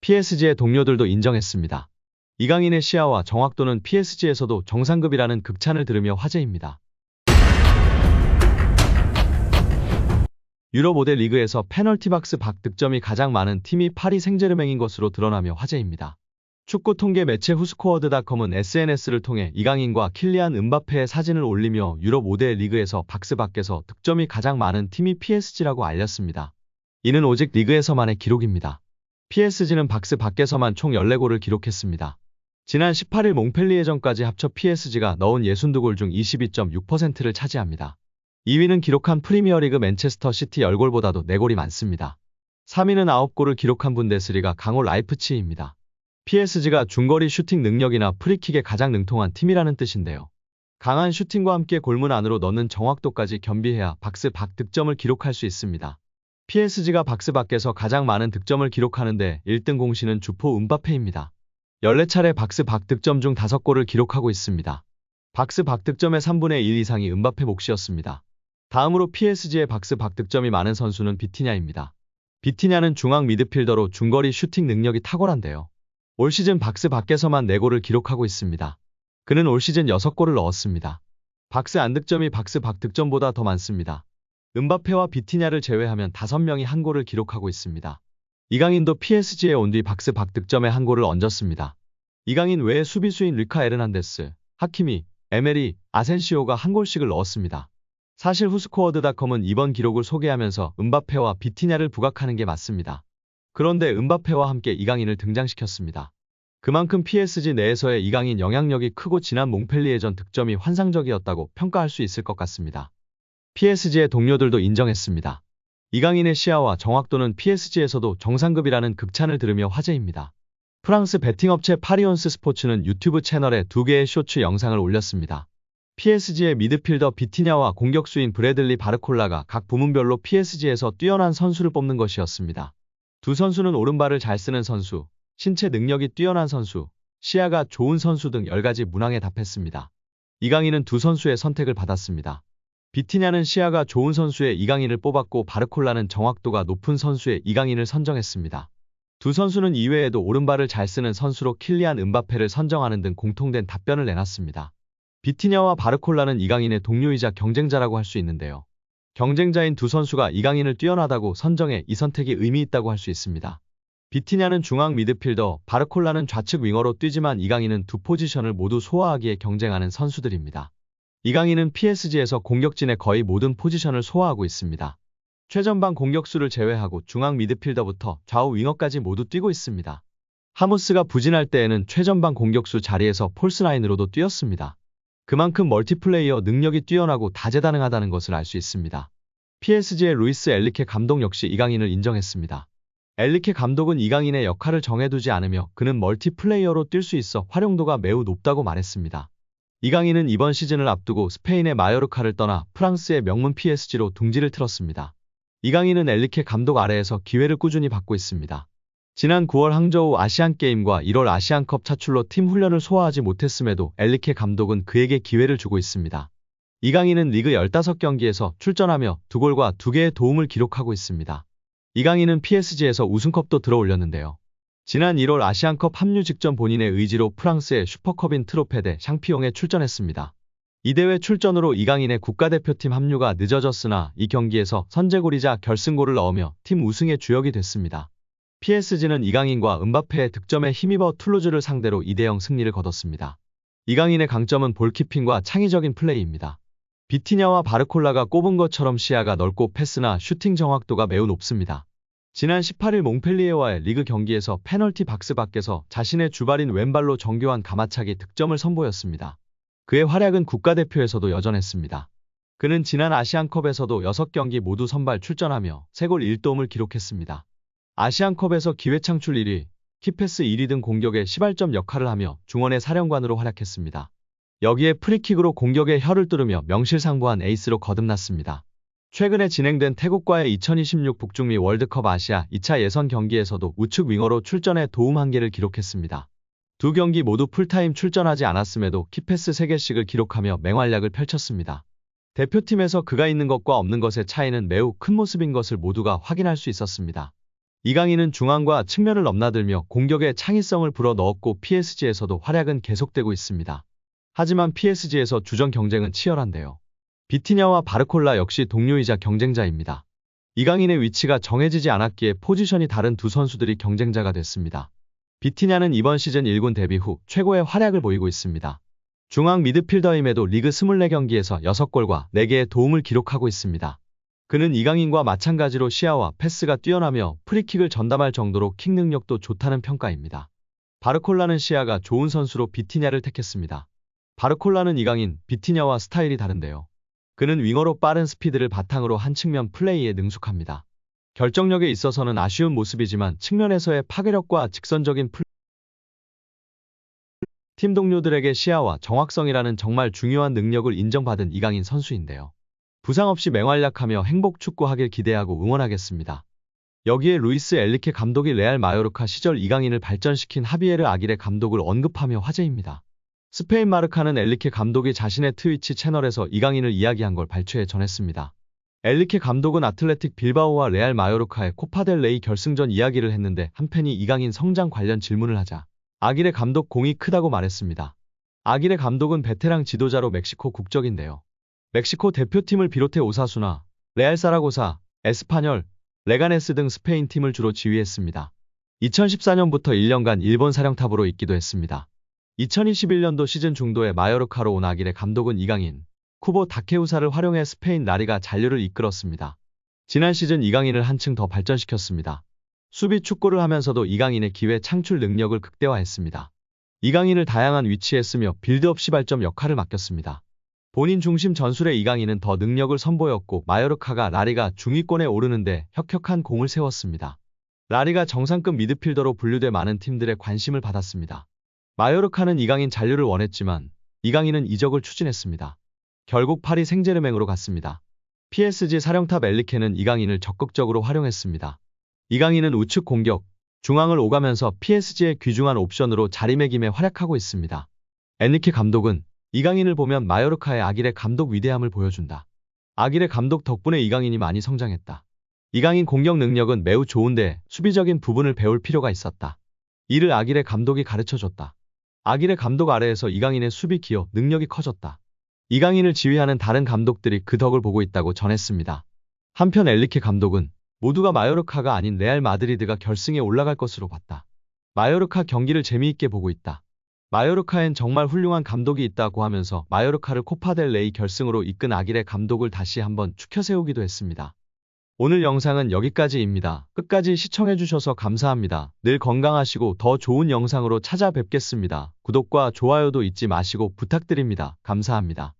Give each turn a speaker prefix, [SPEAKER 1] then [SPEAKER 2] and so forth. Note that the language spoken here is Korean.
[SPEAKER 1] PSG의 동료들도 인정했습니다. 이강인의 시야와 정확도는 PSG에서도 정상급이라는 극찬을 들으며 화제입니다. 유럽 5대 리그에서 페널티박스 밖 득점이 가장 많은 팀이 파리 생제르맹인 것으로 드러나며 화제입니다. 축구 통계 매체 후스코어드닷컴은 SNS를 통해 이강인과 킬리안 은바페의 사진을 올리며 유럽 5대 리그에서 박스 밖에서 득점이 가장 많은 팀이 PSG라고 알렸습니다. 이는 오직 리그에서만의 기록입니다. PSG는 박스 밖에서만 총 14골을 기록했습니다. 지난 18일 몽펠리에전까지 합쳐 PSG가 넣은 62골 중 22.6%를 차지합니다. 2위는 기록한 프리미어리그 맨체스터 시티 10골보다도 4골이 많습니다. 3위는 9골을 기록한 분데스리가 강호 라이프치히입니다. PSG가 중거리 슈팅 능력이나 프리킥에 가장 능통한 팀이라는 뜻인데요. 강한 슈팅과 함께 골문 안으로 넣는 정확도까지 겸비해야 박스 밖 득점을 기록할 수 있습니다. PSG가 박스 밖에서 가장 많은 득점을 기록하는데 1등 공신은 주포 은바페입니다. 14차례 박스 밖 득점 중 5골을 기록하고 있습니다. 박스 밖 득점의 3분의 1 이상이 은바페 몫이었습니다. 다음으로 PSG의 박스 밖 득점이 많은 선수는 비티냐입니다. 비티냐는 중앙 미드필더로 중거리 슈팅 능력이 탁월한데요. 올 시즌 박스 밖에서만 4골을 기록하고 있습니다. 그는 올 시즌 6골을 넣었습니다. 박스 안 득점이 박스 밖 득점보다 더 많습니다. 은바페와 비티냐를 제외하면 5명이 한 골을 기록하고 있습니다. 이강인도 PSG에 온 뒤 박스 밖 득점에 한 골을 얹었습니다. 이강인 외에 수비수인 리카 에르난데스, 하키미, 에메리, 아센시오가 한 골씩을 넣었습니다. 사실 후스코어드닷컴은 이번 기록을 소개하면서 은바페와 비티냐를 부각하는 게 맞습니다. 그런데 은바페와 함께 이강인을 등장시켰습니다. 그만큼 PSG 내에서의 이강인 영향력이 크고 지난 몽펠리에전 득점이 환상적이었다고 평가할 수 있을 것 같습니다. PSG의 동료들도 인정했습니다. 이강인의 시야와 정확도는 PSG에서도 정상급이라는 극찬을 들으며 화제입니다. 프랑스 베팅업체 파리온스 스포츠는 유튜브 채널에 2개의 쇼츠 영상을 올렸습니다. PSG의 미드필더 비티냐와 공격수인 브래들리 바르콜라가 각 부문별로 PSG에서 뛰어난 선수를 뽑는 것이었습니다. 두 선수는 오른발을 잘 쓰는 선수, 신체 능력이 뛰어난 선수, 시야가 좋은 선수 등 10가지 문항에 답했습니다. 이강인은 두 선수의 선택을 받았습니다. 비티냐는 시야가 좋은 선수의 이강인을 뽑았고 바르콜라는 정확도가 높은 선수의 이강인을 선정했습니다. 두 선수는 이외에도 오른발을 잘 쓰는 선수로 킬리안 은바페를 선정하는 등 공통된 답변을 내놨습니다. 비티냐와 바르콜라는 이강인의 동료이자 경쟁자라고 할 수 있는데요. 경쟁자인 두 선수가 이강인을 뛰어나다고 선정해 이 선택이 의미 있다고 할 수 있습니다. 비티냐는 중앙 미드필더, 바르콜라는 좌측 윙어로 뛰지만 이강인은 두 포지션을 모두 소화하기에 경쟁하는 선수들입니다. 이강인은 PSG에서 공격진의 거의 모든 포지션을 소화하고 있습니다. 최전방 공격수를 제외하고 중앙 미드필더부터 좌우 윙어까지 모두 뛰고 있습니다. 하무스가 부진할 때에는 최전방 공격수 자리에서 폴스라인으로도 뛰었습니다. 그만큼 멀티플레이어 능력이 뛰어나고 다재다능하다는 것을 알 수 있습니다. PSG의 루이스 엘리케 감독 역시 이강인을 인정했습니다. 엘리케 감독은 이강인의 역할을 정해두지 않으며 그는 멀티플레이어로 뛸 수 있어 활용도가 매우 높다고 말했습니다. 이강인은 이번 시즌을 앞두고 스페인의 마요르카를 떠나 프랑스의 명문 PSG로 둥지를 틀었습니다. 이강인은 엘리케 감독 아래에서 기회를 꾸준히 받고 있습니다. 지난 9월 항저우 아시안게임과 1월 아시안컵 차출로 팀 훈련을 소화하지 못했음에도 엘리케 감독은 그에게 기회를 주고 있습니다. 이강인은 리그 15경기에서 출전하며 2골과 2개의 도움을 기록하고 있습니다. 이강인은 PSG에서 우승컵도 들어올렸는데요. 지난 1월 아시안컵 합류 직전 본인의 의지로 프랑스의 슈퍼컵인 트로페 대 샹피용에 출전했습니다. 이 대회 출전으로 이강인의 국가대표팀 합류가 늦어졌으나 이 경기에서 선제골이자 결승골을 넣으며 팀 우승의 주역이 됐습니다. PSG는 이강인과 은바페의 득점에 힘입어 툴루즈를 상대로 2대0 승리를 거뒀습니다. 이강인의 강점은 볼키핑과 창의적인 플레이입니다. 비티냐와 바르콜라가 꼽은 것처럼 시야가 넓고 패스나 슈팅 정확도가 매우 높습니다. 지난 18일 몽펠리에와의 리그 경기에서 페널티 박스 밖에서 자신의 주발인 왼발로 정교한 가마차기 득점을 선보였습니다. 그의 활약은 국가대표에서도 여전했습니다. 그는 지난 아시안컵에서도 6경기 모두 선발 출전하며 3골 1도움을 기록했습니다. 아시안컵에서 기회창출 1위, 키패스 1위 등 공격의 시발점 역할을 하며 중원의 사령관으로 활약했습니다. 여기에 프리킥으로 공격의 혀를 뚫으며 명실상부한 에이스로 거듭났습니다. 최근에 진행된 태국과의 2026 북중미 월드컵 아시아 2차 예선 경기에서도 우측 윙어로 출전해 도움 1개를 기록했습니다. 두 경기 모두 풀타임 출전하지 않았음에도 키패스 3개씩을 기록하며 맹활약을 펼쳤습니다. 대표팀에서 그가 있는 것과 없는 것의 차이는 매우 큰 모습인 것을 모두가 확인할 수 있었습니다. 이강인은 중앙과 측면을 넘나들며 공격의 창의성을 불어넣었고 PSG에서도 활약은 계속되고 있습니다. 하지만 PSG에서 주전 경쟁은 치열한데요. 비티냐와 바르콜라 역시 동료이자 경쟁자입니다. 이강인의 위치가 정해지지 않았기에 포지션이 다른 두 선수들이 경쟁자가 됐습니다. 비티냐는 이번 시즌 1군 데뷔 후 최고의 활약을 보이고 있습니다. 중앙 미드필더임에도 리그 24경기에서 6골과 4개의 도움을 기록하고 있습니다. 그는 이강인과 마찬가지로 시야와 패스가 뛰어나며 프리킥을 전담할 정도로 킥 능력도 좋다는 평가입니다. 바르콜라는 시야가 좋은 선수로 비티냐를 택했습니다. 바르콜라는 이강인, 비티냐와 스타일이 다른데요. 그는 윙어로 빠른 스피드를 바탕으로 한 측면 플레이에 능숙합니다. 결정력에 있어서는 아쉬운 모습이지만 측면에서의 파괴력과 직선적인 팀 동료들에게 시야와 정확성이라는 정말 중요한 능력을 인정받은 이강인 선수인데요. 부상 없이 맹활약하며 행복 축구하길 기대하고 응원하겠습니다. 여기에 루이스 엘리케 감독이 레알 마요르카 시절 이강인을 발전시킨 하비에르 아기레 감독을 언급하며 화제입니다. 스페인 마르카는 엘리케 감독이 자신의 트위치 채널에서 이강인을 이야기한 걸 발췌해 전했습니다. 엘리케 감독은 아틀레틱 빌바오와 레알 마요르카의 코파델레이 결승전 이야기를 했는데 한 팬이 이강인 성장 관련 질문을 하자 아기레 감독 공이 크다고 말했습니다. 아기레 감독은 베테랑 지도자로 멕시코 국적인데요. 멕시코 대표팀을 비롯해 오사수나, 레알 사라고사, 에스파뇰, 레가네스 등 스페인 팀을 주로 지휘했습니다. 2014년부터 1년간 일본 사령탑으로 있기도 했습니다. 2021년도 시즌 중도에 마요르카로 온 아기레 감독은 이강인, 쿠보 다케우사를 활용해 스페인 라리가 잔류를 이끌었습니다. 지난 시즌 이강인을 한층 더 발전시켰습니다. 수비 축구를 하면서도 이강인의 기회 창출 능력을 극대화했습니다. 이강인을 다양한 위치에 쓰며 빌드업 시발점 역할을 맡겼습니다. 본인 중심 전술의 이강인은 더 능력을 선보였고 마요르카가 라리가 중위권에 오르는데 혁혁한 공을 세웠습니다. 라리가 정상급 미드필더로 분류돼 많은 팀들의 관심을 받았습니다. 마요르카는 이강인 잔류를 원했지만 이강인은 이적을 추진했습니다. 결국 파리 생제르맹으로 갔습니다. PSG 사령탑 엘리케는 이강인을 적극적으로 활용했습니다. 이강인은 우측 공격, 중앙을 오가면서 PSG의 귀중한 옵션으로 자리매김에 활약하고 있습니다. 엔리케 감독은 이강인을 보면 마요르카의 아기레 감독 위대함을 보여준다. 아기레 감독 덕분에 이강인이 많이 성장했다. 이강인 공격 능력은 매우 좋은데 수비적인 부분을 배울 필요가 있었다. 이를 아기레 감독이 가르쳐줬다. 아기레 감독 아래에서 이강인의 수비 기여 능력이 커졌다. 이강인을 지휘하는 다른 감독들이 그 덕을 보고 있다고 전했습니다. 한편 엘리케 감독은 모두가 마요르카가 아닌 레알 마드리드가 결승에 올라갈 것으로 봤다. 마요르카 경기를 재미있게 보고 있다. 마요르카엔 정말 훌륭한 감독이 있다고 하면서 마요르카를 코파델레이 결승으로 이끈 아기레 감독을 다시 한번 추켜세우기도 했습니다. 오늘 영상은 여기까지입니다. 끝까지 시청해주셔서 감사합니다. 늘 건강하시고 더 좋은 영상으로 찾아뵙겠습니다. 구독과 좋아요도 잊지 마시고 부탁드립니다. 감사합니다.